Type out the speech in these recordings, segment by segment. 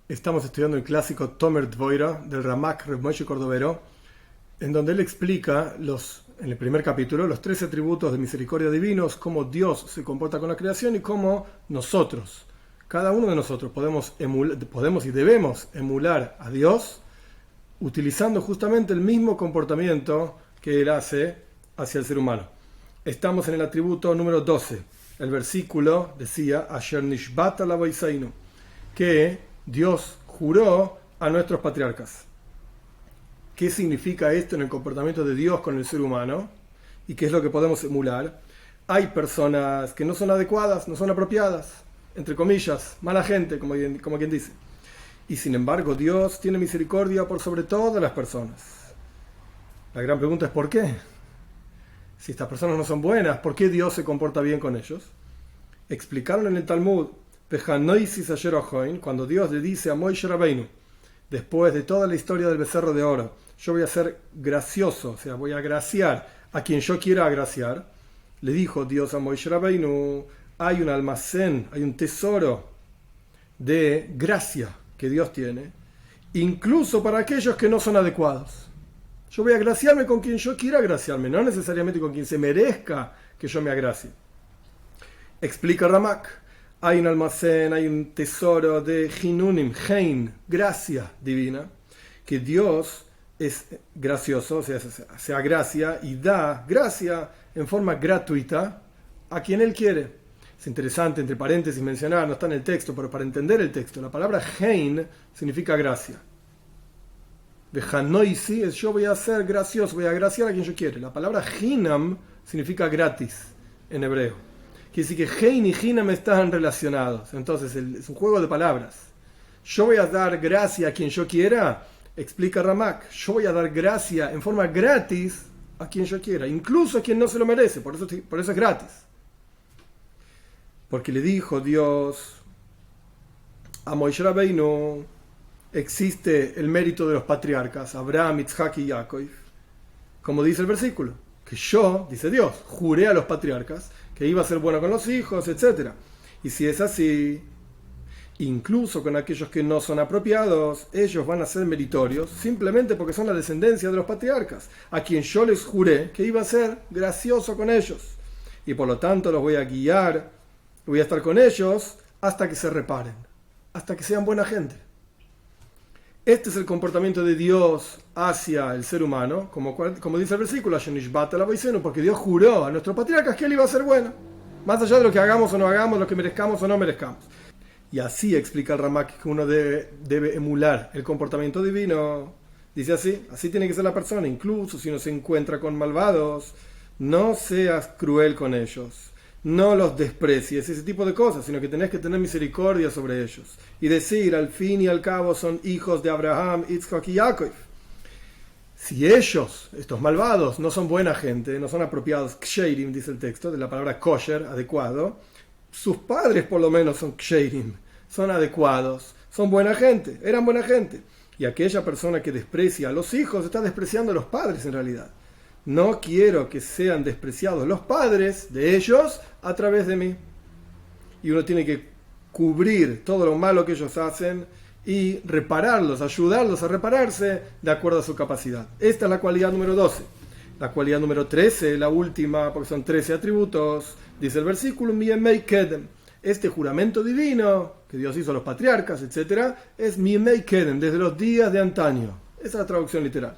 Estamos estudiando el clásico Tomer Dvoira del Ramak Reb Moshe Cordovero, en donde él explica en el primer capítulo los 13 atributos de misericordia divinos, cómo Dios se comporta con la creación y cómo nosotros, cada uno de nosotros, podemos y debemos emular a Dios utilizando justamente el mismo comportamiento que Él hace hacia el ser humano. Estamos en el atributo número 12. El versículo decía, Asher nishbata lavoiseinu, que Dios juró a nuestros patriarcas. ¿Qué significa esto en el comportamiento de Dios con el ser humano? ¿Y qué es lo que podemos emular? Hay personas que no son adecuadas, no son apropiadas, entre comillas, mala gente, como quien dice. Y sin embargo, Dios tiene misericordia por sobre todas las personas. La gran pregunta es ¿por qué? Si estas personas no son buenas, ¿por qué Dios se comporta bien con ellos? Explicaron en el Talmud, cuando Dios le dice a Moshe Rabbeinu, después de toda la historia del becerro de oro, yo voy a ser gracioso, o sea, voy a agraciar a quien yo quiera agraciar, le dijo Dios a Moshe Rabbeinu, hay un almacén, hay un tesoro de gracia que Dios tiene, incluso para aquellos que no son adecuados. Yo voy a agraciarme con quien yo quiera agraciarme, no necesariamente con quien se merezca que yo me agracie. Explica Ramak, hay un almacén, hay un tesoro de Hinunim, Hein, gracia divina, que Dios es gracioso, o sea, se agracia y da gracia en forma gratuita a quien Él quiere. Es interesante, entre paréntesis, mencionar, no está en el texto, pero para entender el texto, la palabra Hein significa gracia. De Hanoisi es yo voy a ser gracioso, voy a agraciar a quien yo quiere. La palabra Hinam significa gratis en hebreo. Quiere decir que Hein y Hinam están relacionados. Entonces es un juego de palabras. Yo voy a dar gracia a quien yo quiera, explica Ramak. Yo voy a dar gracia en forma gratis a quien yo quiera, incluso a quien no se lo merece. Por eso es gratis. Porque le dijo Dios a Moshe Rabbeinu, existe el mérito de los patriarcas, Abraham, Isaac y Jacob, como dice el versículo, que yo, dice Dios, juré a los patriarcas que iba a ser bueno con los hijos, etc. Y si es así, incluso con aquellos que no son apropiados, ellos van a ser meritorios simplemente porque son la descendencia de los patriarcas, a quien yo les juré que iba a ser gracioso con ellos. Y por lo tanto los voy a guiar, voy a estar con ellos hasta que se reparen, hasta que sean buena gente. Este es el comportamiento de Dios hacia el ser humano, como dice el versículo, porque Dios juró a nuestros patriarcas que Él iba a ser bueno, más allá de lo que hagamos o no hagamos, lo que merezcamos o no merezcamos. Y así explica el Ramak que uno debe emular el comportamiento divino. Dice así tiene que ser la persona, incluso si uno se encuentra con malvados, no seas cruel con ellos. No los desprecies, ese tipo de cosas, sino que tenés que tener misericordia sobre ellos. Y decir, al fin y al cabo, son hijos de Abraham, Isaac y Jacob. Si ellos, estos malvados, no son buena gente, no son apropiados, ksherim, dice el texto, de la palabra kosher, adecuado, sus padres por lo menos son ksherim, son adecuados, son buena gente, eran buena gente. Y aquella persona que desprecia a los hijos está despreciando a los padres en realidad. No quiero que sean despreciados los padres de ellos a través de mí. Y uno tiene que cubrir todo lo malo que ellos hacen y repararlos, ayudarlos a repararse de acuerdo a su capacidad. Esta es la cualidad número 12. La cualidad número 13, la última, porque son 13 atributos, dice el versículo, Miemei Kedem. Este juramento divino que Dios hizo a los patriarcas, etc., es Miemei Kedem, desde los días de antaño. Esa es la traducción literal.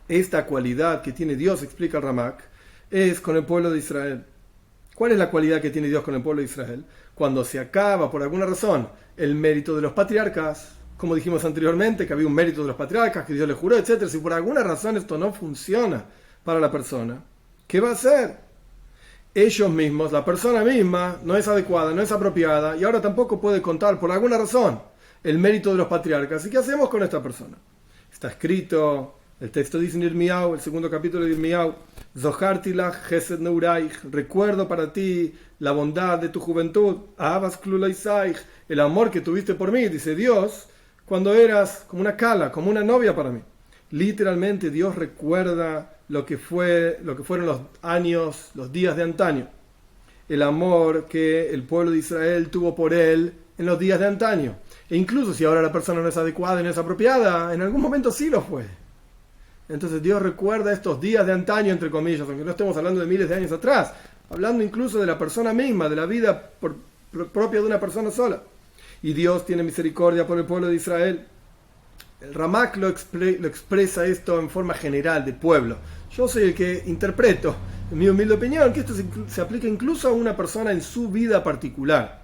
Esta cualidad que tiene Dios, explica el Ramak, es con el pueblo de Israel. ¿Cuál es la cualidad que tiene Dios con el pueblo de Israel? Cuando se acaba, por alguna razón, el mérito de los patriarcas, como dijimos anteriormente, que había un mérito de los patriarcas, que Dios les juró, etc. Si por alguna razón esto no funciona para la persona, ¿qué va a hacer? Ellos mismos, la persona misma, no es adecuada, no es apropiada, y ahora tampoco puede contar, por alguna razón, el mérito de los patriarcas. ¿Y qué hacemos con esta persona? Está escrito... El texto dice en Irmiau, el segundo capítulo de Irmiau, Zohartilach Chesed Neuraich, recuerdo para ti la bondad de tu juventud, Ahavas Klulaisaich, el amor que tuviste por mí, dice Dios, cuando eras como una cala, como una novia para mí. Literalmente Dios recuerda lo que fueron los años, los días de antaño. El amor que el pueblo de Israel tuvo por Él en los días de antaño. E incluso si ahora la persona no es adecuada y no es apropiada, en algún momento sí lo fue. Entonces Dios recuerda estos días de antaño, entre comillas, aunque no estemos hablando de miles de años atrás, hablando incluso de la persona misma, de la vida propia de una persona sola. Y Dios tiene misericordia por el pueblo de Israel. El Ramak lo expresa esto en forma general, de pueblo. Yo soy el que interpreto, en mi humilde opinión, que esto se aplica incluso a una persona en su vida particular,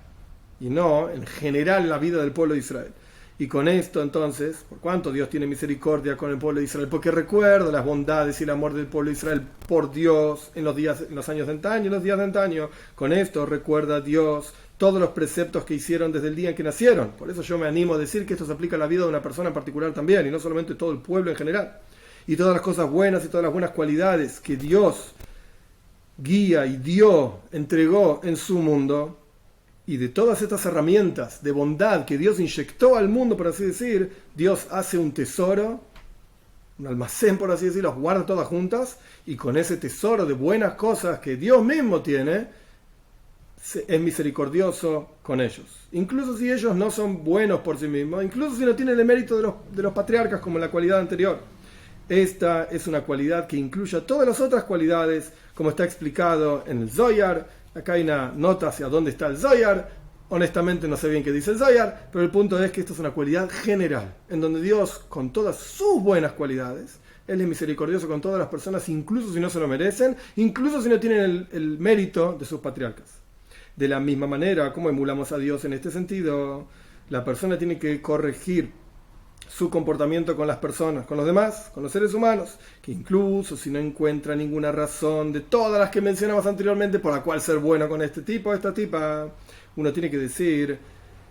y no en general en la vida del pueblo de Israel. Y con esto entonces, por cuanto Dios tiene misericordia con el pueblo de Israel, porque recuerda las bondades y el amor del pueblo de Israel por Dios en los años de antaño, en los días de antaño, con esto recuerda a Dios todos los preceptos que hicieron desde el día en que nacieron. Por eso yo me animo a decir que esto se aplica a la vida de una persona en particular también, y no solamente todo el pueblo en general. Y todas las cosas buenas y todas las buenas cualidades que Dios guía y entregó en su mundo, y de todas estas herramientas de bondad que Dios inyectó al mundo, por así decir, Dios hace un tesoro, un almacén, por así decirlo, los guarda todas juntas, y con ese tesoro de buenas cosas que Dios mismo tiene, es misericordioso con ellos. Incluso si ellos no son buenos por sí mismos, incluso si no tienen el mérito de los patriarcas como en la cualidad anterior. Esta es una cualidad que incluye todas las otras cualidades, como está explicado en el Zohar. Acá hay una nota hacia dónde está el Zohar. Honestamente no sé bien qué dice el Zohar, pero el punto es que esto es una cualidad general, en donde Dios, con todas sus buenas cualidades, Él es misericordioso con todas las personas, incluso si no se lo merecen, incluso si no tienen el mérito de sus patriarcas. De la misma manera, como emulamos a Dios en este sentido, la persona tiene que corregir su comportamiento con las personas, con los demás, con los seres humanos, que incluso si no encuentra ninguna razón de todas las que mencionamos anteriormente por la cual ser bueno con este tipo o esta tipa, uno tiene que decir,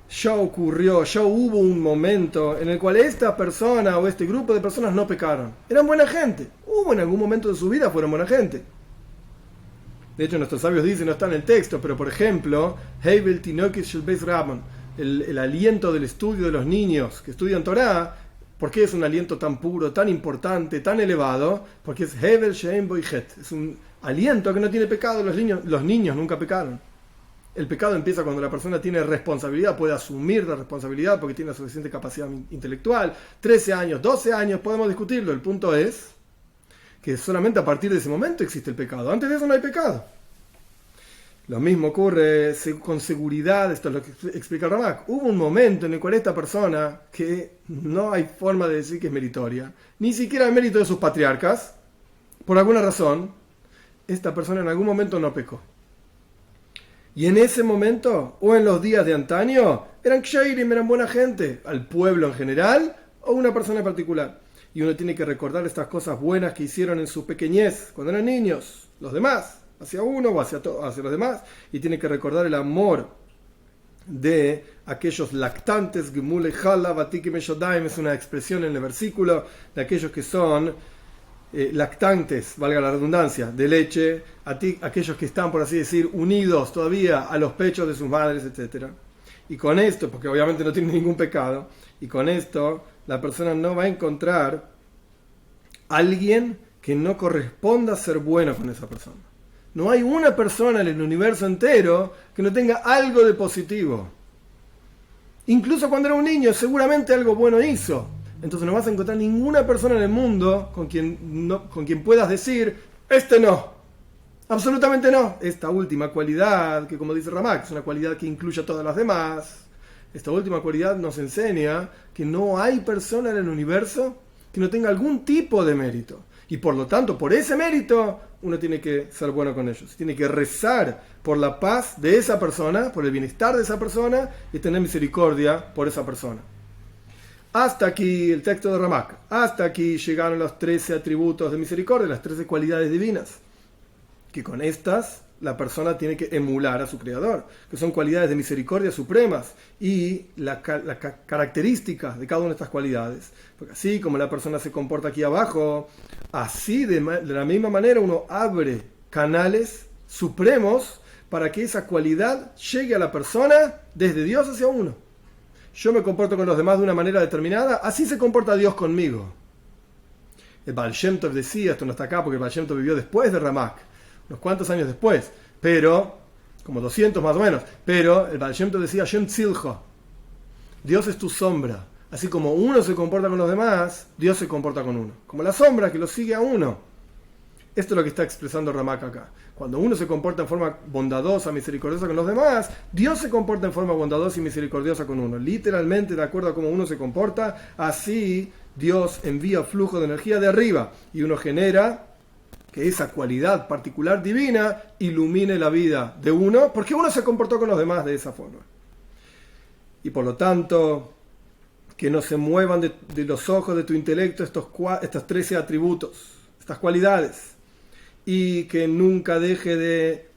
ya hubo un momento en el cual esta persona o este grupo de personas no pecaron, eran buena gente, en algún momento de su vida fueron buena gente. De hecho nuestros sabios dicen, no está en el texto, pero por ejemplo, Hevel Tinokis Shel Beis Rabban, el aliento del estudio de los niños que estudian Torah. ¿Por qué es un aliento tan puro, tan importante, tan elevado? Porque es Hevel Shein Bo Het, es un aliento que no tiene pecado. Los niños nunca pecaron. El pecado empieza cuando la persona tiene responsabilidad, puede asumir la responsabilidad porque tiene la suficiente capacidad intelectual. 13 años, 12 años, podemos discutirlo. El punto es que solamente a partir de ese momento existe el pecado. Antes de eso no hay pecado. Lo mismo ocurre con seguridad, esto es lo que explica el Ramak. Hubo un momento en el cual esta persona, que no hay forma de decir que es meritoria, ni siquiera el mérito de sus patriarcas, por alguna razón, esta persona en algún momento no pecó. Y en ese momento, o en los días de antaño, eran ksheirim, eran buena gente, al pueblo en general, o una persona en particular. Y uno tiene que recordar estas cosas buenas que hicieron en su pequeñez, cuando eran niños, los demás, hacia uno o hacia los demás, y tiene que recordar el amor de aquellos lactantes, Gemule Hala, Vatiki Meshodaim, es una expresión en el versículo de aquellos que son lactantes, valga la redundancia, de leche, aquellos que están, por así decir, unidos todavía a los pechos de sus madres, etc. Y con esto, porque obviamente no tienen ningún pecado, y con esto la persona no va a encontrar alguien que no corresponda a ser bueno con esa persona. No hay una persona en el universo entero que no tenga algo de positivo. Incluso cuando era un niño, seguramente algo bueno hizo. Entonces no vas a encontrar ninguna persona en el mundo con quien puedas decir, este no. Absolutamente no. Esta última cualidad, que como dice Ramak, es una cualidad que incluye a todas las demás. Esta última cualidad nos enseña que no hay persona en el universo que no tenga algún tipo de mérito. Y por lo tanto, por ese mérito, uno tiene que ser bueno con ellos. Tiene que rezar por la paz de esa persona, por el bienestar de esa persona y tener misericordia por esa persona. Hasta aquí el texto de Ramak. Hasta aquí llegaron los 13 atributos de misericordia, las 13 cualidades divinas. Que con estas la persona tiene que emular a su Creador, que son cualidades de misericordia supremas, y la característica de cada una de estas cualidades. Porque así como la persona se comporta aquí abajo, así de la misma manera uno abre canales supremos para que esa cualidad llegue a la persona desde Dios hacia uno. Yo me comporto con los demás de una manera determinada, así se comporta Dios conmigo. El Baal Shem Tov decía, esto no está acá porque el Baal Shem Tov vivió después de Ramak, unos cuantos años después, pero, como 200 más o menos, pero el Baal Shem Tov decía, Shem Tzilcho, Dios es tu sombra. Así como uno se comporta con los demás, Dios se comporta con uno. Como la sombra que lo sigue a uno. Esto es lo que está expresando Ramak acá. Cuando uno se comporta en forma bondadosa, misericordiosa con los demás, Dios se comporta en forma bondadosa y misericordiosa con uno. Literalmente, de acuerdo a cómo uno se comporta, así Dios envía flujo de energía de arriba y uno genera que esa cualidad particular divina ilumine la vida de uno, porque uno se comportó con los demás de esa forma. Y por lo tanto, que no se muevan de los ojos de tu intelecto estos 13 atributos, estas cualidades, y que nunca deje de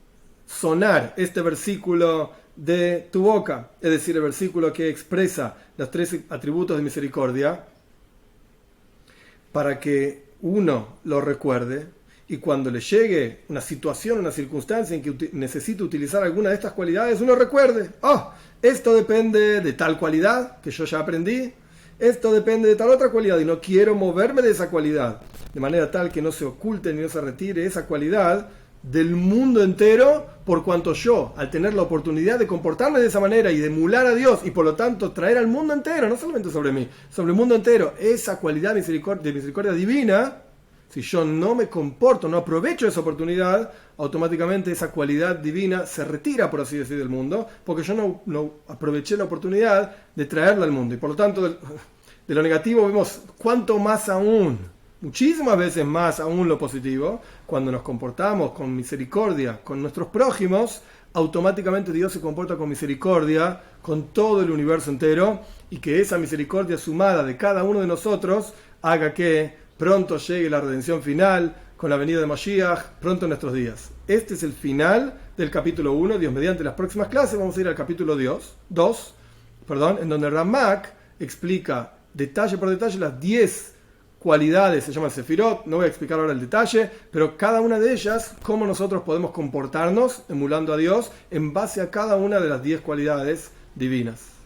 sonar este versículo de tu boca, es decir, el versículo que expresa los 13 atributos de misericordia, para que uno lo recuerde y cuando le llegue una situación, una circunstancia en que necesite utilizar alguna de estas cualidades, uno recuerde, esto depende de tal cualidad que yo ya aprendí, esto depende de tal otra cualidad y no quiero moverme de esa cualidad, de manera tal que no se oculte ni no se retire esa cualidad del mundo entero, por cuanto yo, al tener la oportunidad de comportarme de esa manera y de emular a Dios y por lo tanto traer al mundo entero, no solamente sobre mí, sobre el mundo entero, esa cualidad de misericordia divina, si yo no me comporto, no aprovecho esa oportunidad, automáticamente esa cualidad divina se retira, por así decir, del mundo, porque yo no aproveché la oportunidad de traerla al mundo. Y por lo tanto, de lo negativo vemos cuánto más aún, muchísimas veces más aún lo positivo, cuando nos comportamos con misericordia con nuestros prójimos, automáticamente Dios se comporta con misericordia con todo el universo entero, y que esa misericordia sumada de cada uno de nosotros haga que pronto llegue la redención final con la venida de Mashiach, pronto en nuestros días. Este es el final del capítulo 1. Dios mediante, las próximas clases vamos a ir al capítulo 2, en donde Ramak explica detalle por detalle las 10 cualidades, se llaman Sefirot, no voy a explicar ahora el detalle, pero cada una de ellas, cómo nosotros podemos comportarnos emulando a Dios en base a cada una de las 10 cualidades divinas.